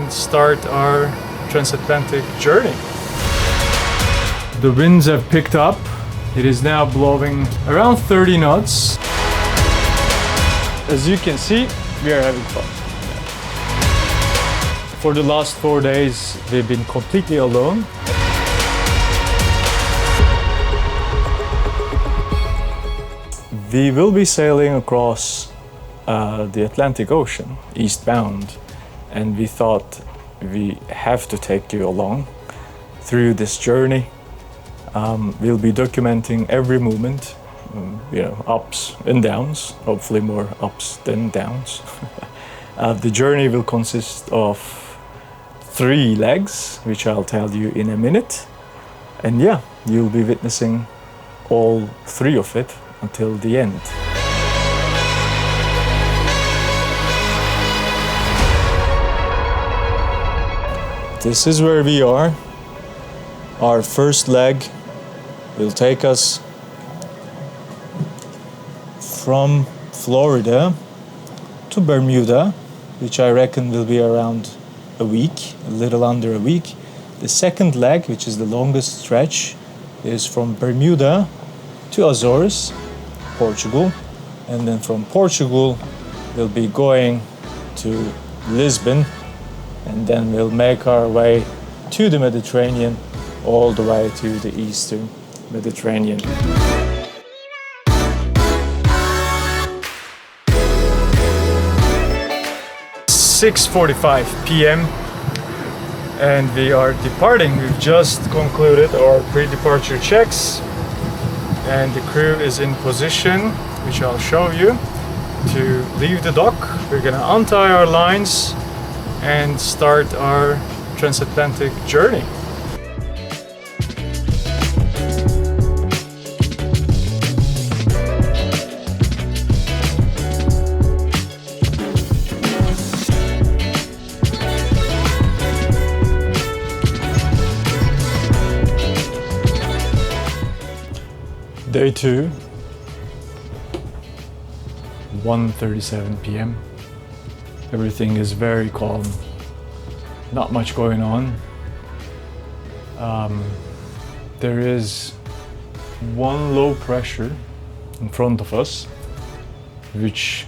and start our transatlantic journey. The winds have picked up. It is now blowing around 30 knots. As you can see, we are having fun. For the last 4 days, we've been completely alone. We will be sailing across the Atlantic Ocean, eastbound, and we thought we have to take you along through this journey. We'll be documenting every movement, ups and downs, hopefully more ups than downs. The journey will consist of 3 legs, which I'll tell you in a minute. And yeah, you'll be witnessing all 3 of it until the end. This is where we are. Our first leg will take us from Florida to Bermuda, which I reckon will be around a week, a little under a week. The second leg, which is the longest stretch, is from Bermuda to Azores, Portugal, and then from Portugal we'll be going to Lisbon, and then we'll make our way to the Mediterranean, all the way to the eastern Mediterranean. 6:45 p.m. and we are departing. We've just concluded our pre-departure checks and the crew is in position, which I'll show you, to leave the dock. We're gonna untie our lines and start our transatlantic journey. Day 2, 1:37 p.m. Everything is very calm, not much going on. There is one low pressure in front of us, which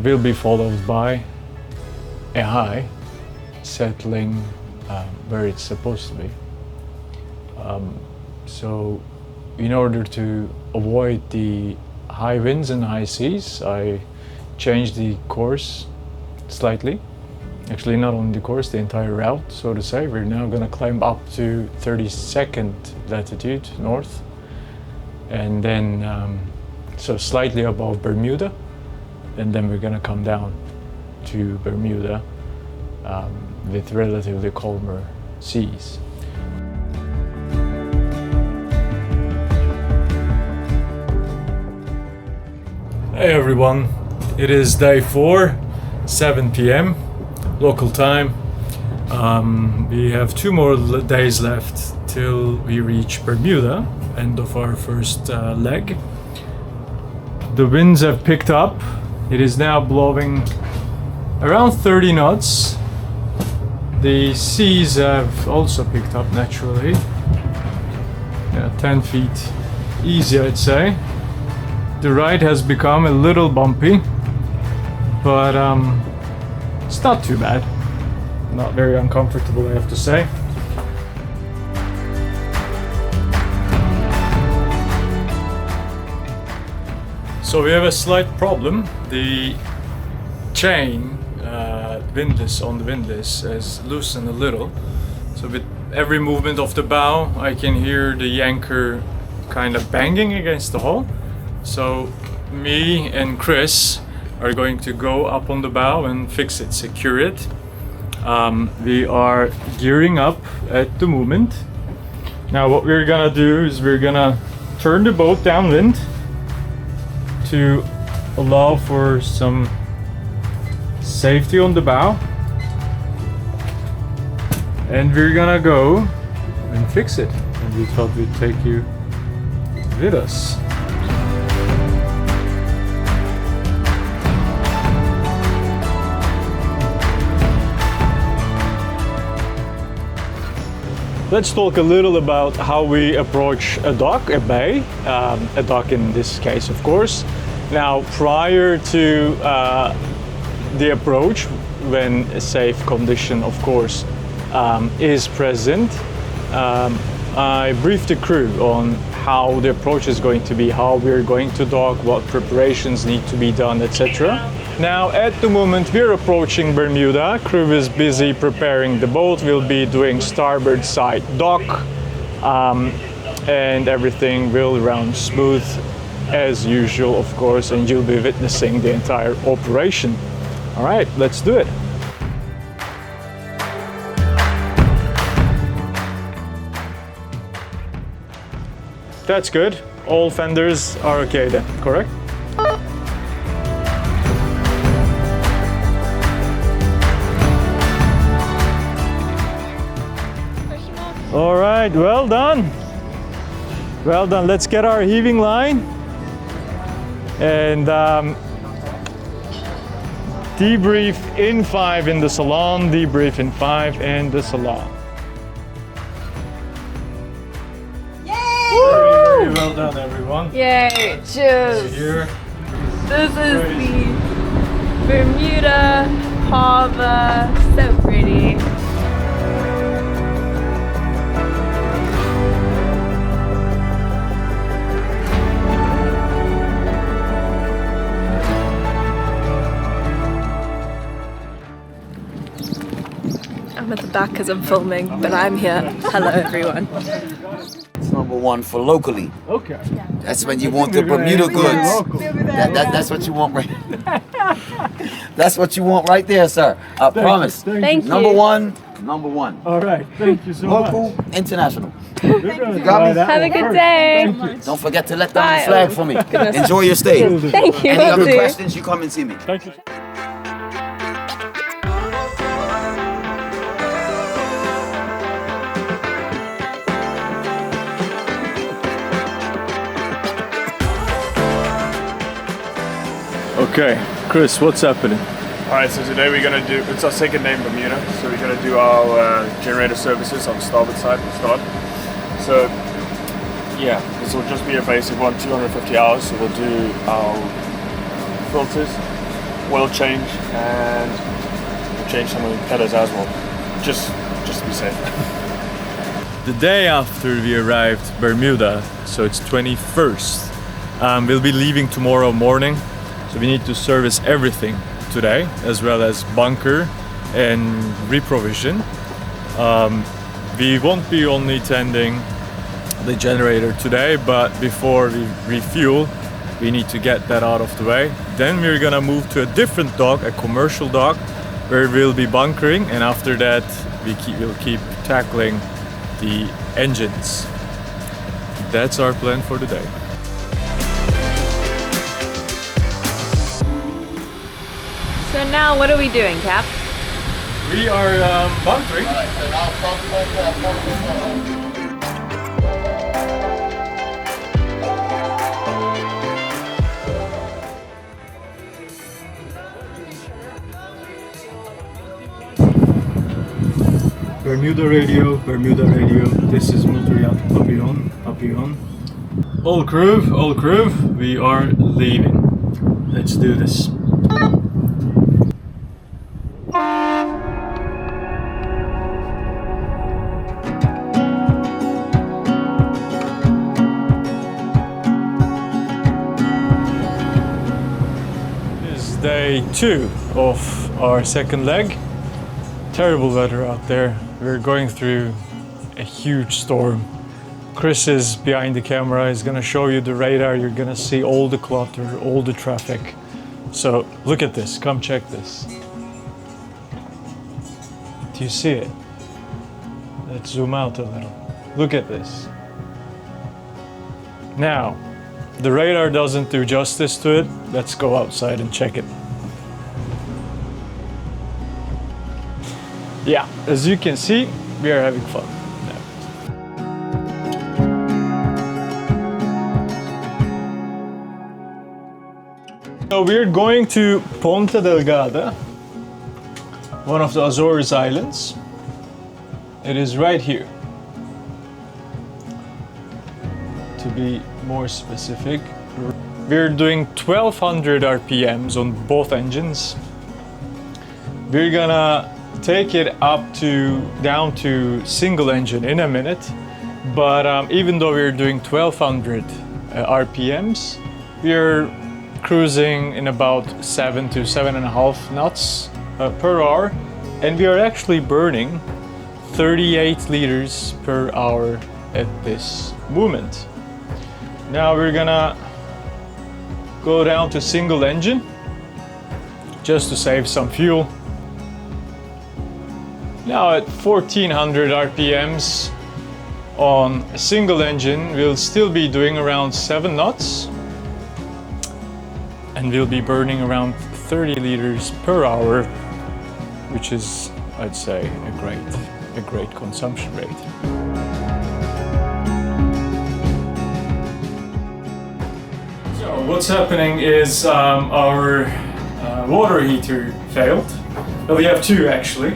will be followed by a high settling where it's supposed to be. So in order to avoid the high winds and high seas, I changed the course slightly. Actually, not only the course, the entire route, so to say. We're now gonna climb up to 32nd latitude north, and then so slightly above Bermuda, and then we're gonna come down to Bermuda with relatively calmer seas. Hey everyone, it is day 4, 7 p.m. local time. We have 2 more days left till we reach Bermuda, end of our first leg. The winds have picked up. It is now blowing around 30 knots. The seas have also picked up naturally. 10 feet easy, I'd say. The ride has become a little bumpy, but it's not too bad. Not very uncomfortable, I have to say. So we have a slight problem. The chain windlass on the windlass has loosened a little. So with every movement of the bow, I can hear the anchor kind of banging against the hull. So me and Chris are going to go up on the bow and fix it, secure it. We are gearing up at the moment. Now what we're gonna do is we're gonna turn the boat downwind to allow for some safety on the bow. And we're gonna go and fix it. And we thought we'd take you with us. let's talk a little about how we approach a dock, a bay, a dock in this case, of course. Now, prior to the approach, when a safe condition, of course, is present, I briefed the crew on how the approach is going to be, how we're going to dock, what preparations need to be done, etc. Now, at the moment we're approaching Bermuda, crew is busy preparing the boat. We'll be doing starboard side dock, and everything will run smooth as usual, of course, and you'll be witnessing the entire operation. All right, let's do it. That's good. All fenders are okay then, correct? All right, well done. Well done. Let's get our heaving line and debrief in 5 in the salon, debrief in 5 in the salon. Very well done, everyone. Yay! Cheers! Here. This is the Bermuda harbor. So pretty. I'm at the back because I'm filming, but I'm here. Hello, everyone. It's #1 for locally. Okay. That's when you want the Bermuda goods. That's what you want right. That's what you want right there, sir. I promise. Thank you. Number one. All right. Thank you so Local, international. much. You got me? Have a good day. Don't forget to let down Bye. the flag for me. Goodness. Enjoy your stay. Thank you. Any Will other do. questions, you come and see me. Thank you. Okay, Chris, what's happening? Alright, so today we're going to do, it's our second name Bermuda, so we're going to do our generator services on the starboard side to start. So, yeah, this will just be a basic one, 250 hours, so we'll do our filters, oil change, and we'll change some of the pedals as well, just to be safe. The day after we arrived Bermuda, so it's 21st, we'll be leaving tomorrow morning. So we need to service everything today, as well as bunker and reprovision. We won't be only tending the generator today, but before we refuel, we need to get that out of the way. Then we're gonna move to a different dock, a commercial dock, where we'll be bunkering, and after that we'll keep tackling the engines. That's our plan for the day. So now, what are we doing, Cap? We are bunkering. Bermuda radio, this is Motor Yacht Papillon. All crew, we are leaving. Let's do this. Day 2 of our second leg. Terrible weather out there. We're going through a huge storm. Chris is behind the camera. He's gonna show you the radar. You're gonna see all the clutter, all the traffic. So look at this. Come check this. Do you see it? Let's zoom out a little. Look at this. Now, the radar doesn't do justice to it. Let's go outside and check it. Yeah, as you can see, we are having fun. So we're going to Ponta Delgada, one of the Azores islands. It is right here. to be more specific. We're doing 1200 RPMs on both engines. We're gonna take it up to down to single engine in a minute, but even though we're doing 1200 RPMs, we're cruising in about 7 to 7.5 knots per hour, and we are actually burning 38 liters per hour at this moment. Now we're gonna go down to single engine just to save some fuel. Now at 1400 RPMs on a single engine, we'll still be doing around 7 knots, and we'll be burning around 30 liters per hour, which is, I'd say, a great consumption rate. So what's happening is our water heater failed. Well, we have two actually.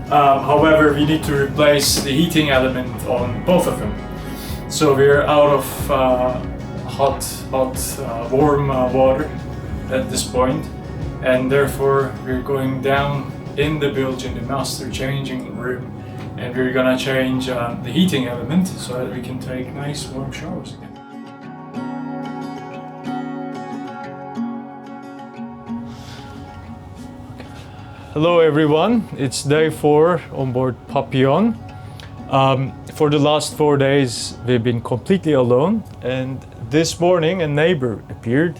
However, we need to replace the heating element on both of them. So we're out of warm water at this point, and therefore we're going down in the bilge in the master changing room, and we're gonna change the heating element so that we can take nice warm showers again. Hello everyone, it's day 4 on board Papillon. For the last 4 days we've been completely alone, and this morning a neighbor appeared.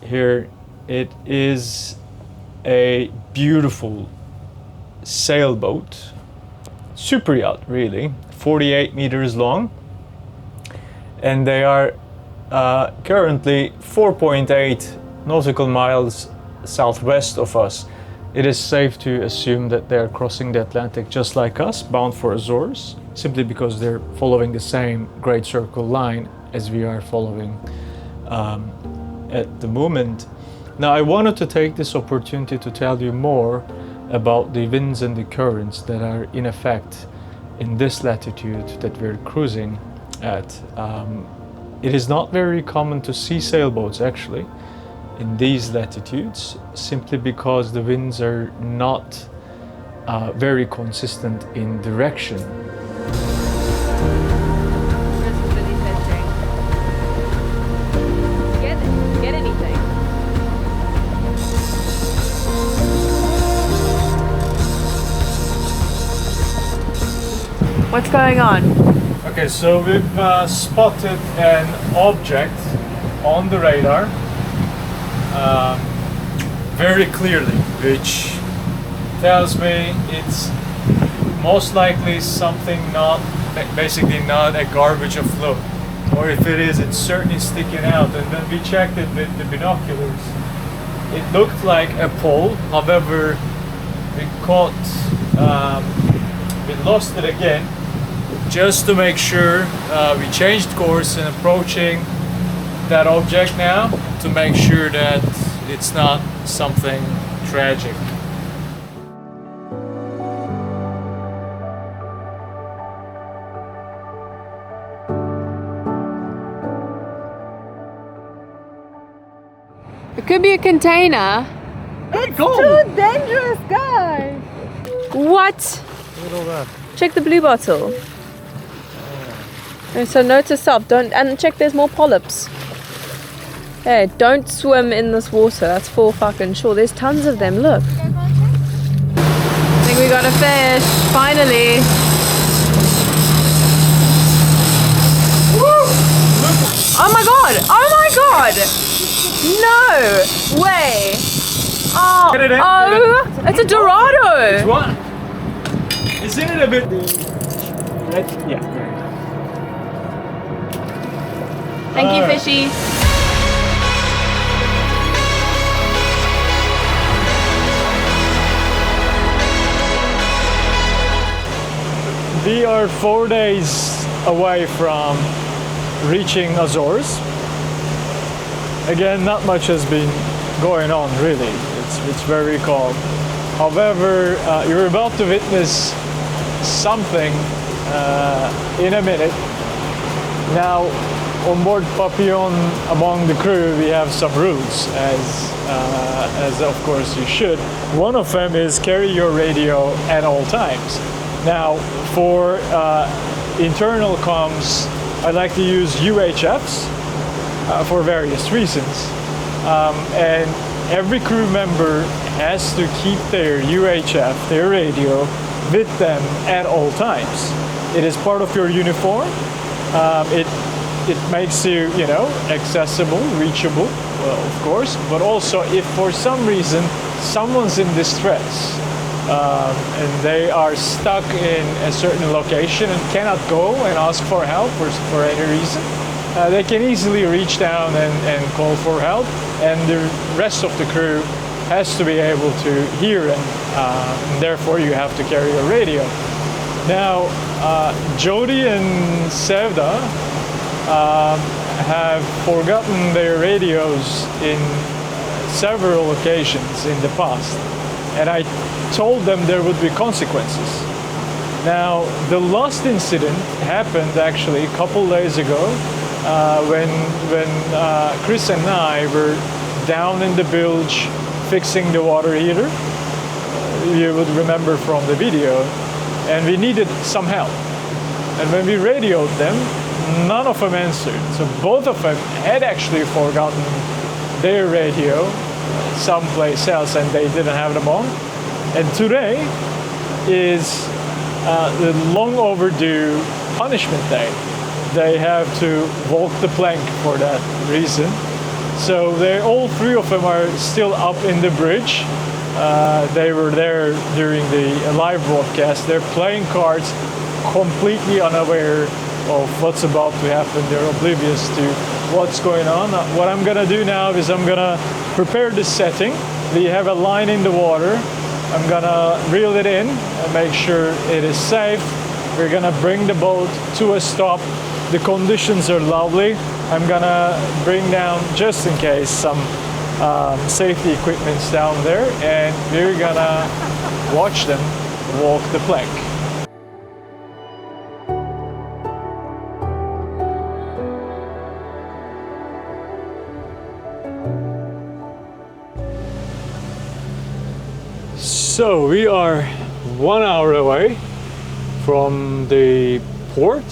Here it is a beautiful sailboat, super yacht really, 48 meters long, and they are currently 4.8 nautical miles southwest of us. It is safe to assume that they're crossing the Atlantic just like us, bound for Azores, simply because they're following the same Great Circle line as we are following at the moment. Now I wanted to take this opportunity to tell you more about the winds and the currents that are in effect in this latitude that we're cruising at. It is not very common to see sailboats actually in these latitudes, simply because the winds are not very consistent in direction. Get anything. What's going on? Okay, so we've spotted an object on the radar very clearly, which tells me it's most likely something basically not a garbage afloat, or if it is, it's certainly sticking out. And when we checked it with the binoculars, it looked like a pole. However, we lost it again. Just to make sure, we changed course and approaching that object now to make sure that it's not something tragic. It could be a container. It's too dangerous, guys. What? Look at all that. Check the blue bottle. Oh, so note to self, don't, and check there's more polyps. Hey, don't swim in this water, that's for fucking sure. There's tons of them, look. I think we got a fish, finally. Woo! Oh my god, oh my god! No way! Oh, Get it in, oh, it's a Dorado! It's what? Isn't it a bit red? Yeah. Thank you, fishy. We are 4 days away from reaching Azores. Again, not much has been going on really. It's very calm. However, you're about to witness something in a minute Now, on board Papillon, among the crew, we have some rules, as of course you should. One of them is carry your radio at all times. Now, for internal comms, I like to use UHFs for various reasons. And every crew member has to keep their UHF, their radio, with them at all times. It is part of your uniform. It makes you, accessible, reachable, of course, but also if for some reason someone's in distress and they are stuck in a certain location and cannot go and ask for help for any reason, they can easily reach down and call for help, and the rest of the crew has to be able to hear them, and therefore you have to carry a radio. Now, Jody and Sevda have forgotten their radios in several occasions in the past, and I told them there would be consequences. Now, the last incident happened actually a couple days ago when Chris and I were down in the bilge fixing the water heater. You would remember from the video, and we needed some help. And when we radioed them, none of them answered. So both of them had actually forgotten their radio someplace else and they didn't have them on. And today is the long overdue punishment day. They have to walk the plank for that reason. So all three of them are still up in the bridge. They were there during the live broadcast. They're playing cards, completely unaware of what's about to happen. They're oblivious to what's going on. What I'm gonna do now is I'm gonna prepare the setting. We have a line in the water. I'm gonna reel it in and make sure it is safe. We're gonna bring the boat to a stop. The conditions are lovely. I'm gonna bring down, just in case, some safety equipments down there, and we're gonna watch them walk the plank. So we are 1 hour away from the port.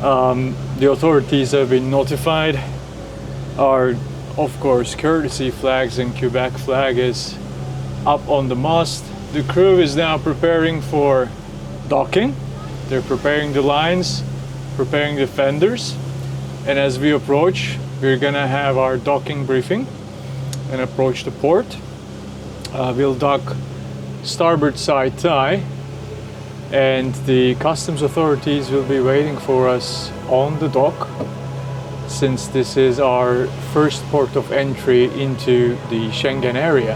The authorities have been notified. Our, of course, courtesy flags and Quebec flag is up on the mast. The crew is now preparing for docking. They're preparing the lines, preparing the fenders, and as we approach, we're gonna have our docking briefing and approach the port. We'll dock starboard side tie, and the customs authorities will be waiting for us on the dock, since this is our first port of entry into the Schengen area.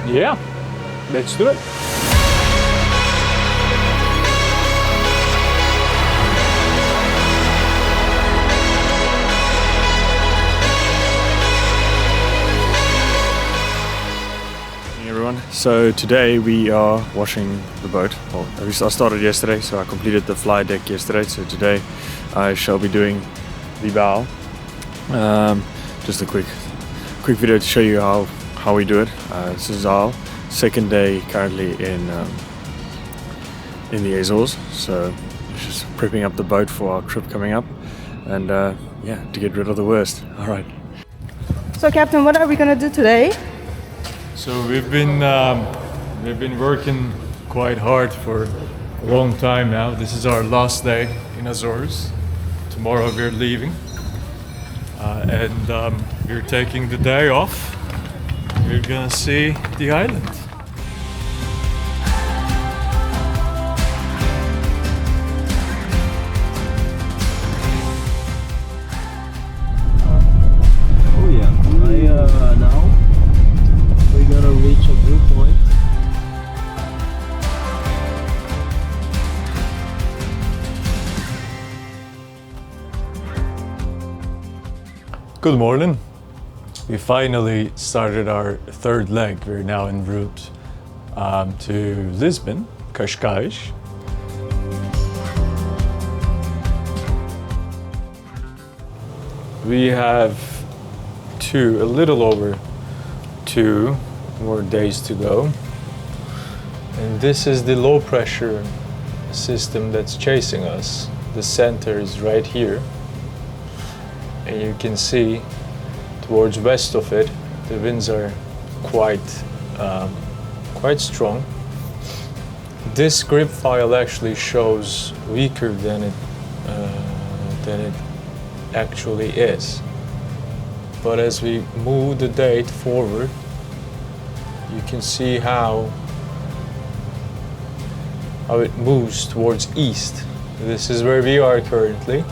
Yeah, let's do it. So today we are washing the boat. Well, at least I started yesterday, so I completed the fly deck yesterday. So today I shall be doing the bow. Just a quick video to show you how we do it. This is our second day currently in the Azores. So just prepping up the boat for our trip coming up, and yeah, to get rid of the worst. All right. So, Captain, what are we gonna do today? So we've been working quite hard for a long time now. This is our last day in Azores. Tomorrow we're leaving, and we're taking the day off. We're gonna see the island. Oh yeah, now we're gonna reach a viewpoint. Good morning. We finally started our third leg. We're now en route to Lisbon, Cascais. we have a little over 2 more days to go. And this is the low pressure system that's chasing us. The center is right here. And you can see towards west of it, the winds are quite strong. This grip file actually shows weaker than it actually is. But as we move the date forward, you can see how it moves towards east. This is where we are currently.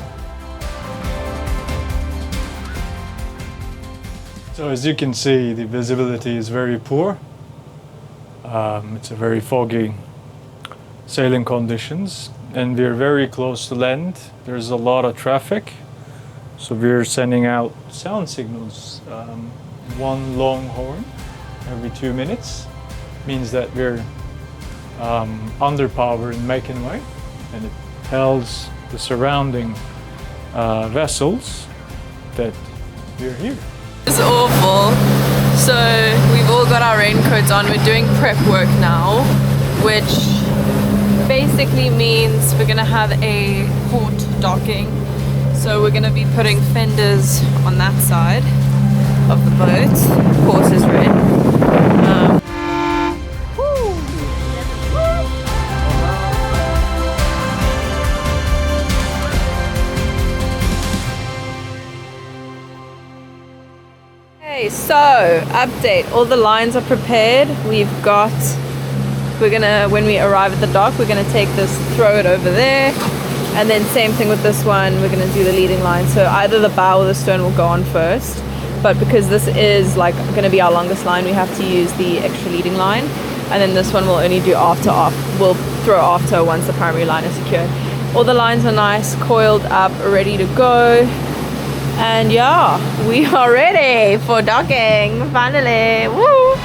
So as you can see, the visibility is very poor. It's a very foggy sailing conditions, and we're very close to land. There's a lot of traffic, so we're sending out sound signals. One long horn every 2 minutes means that we're under power and making way, and it tells the surrounding vessels that we're here. It's awful. So we've all got our raincoats on. We're doing prep work now, which basically means we're gonna have a port docking. So we're gonna be putting fenders on that side of the boat. Course is red. Okay, so update. All the lines are prepared. When we arrive at the dock, we're gonna take this, throw it over there, and then same thing with this one. We're gonna do the leading line. So either the bow or the stern will go on first. But because this is like gonna be our longest line, we have to use the extra leading line. And then this one we'll only do we'll throw after once the primary line is secured. All the lines are nice, coiled up, ready to go. And yeah, we are ready for docking, finally. Woo!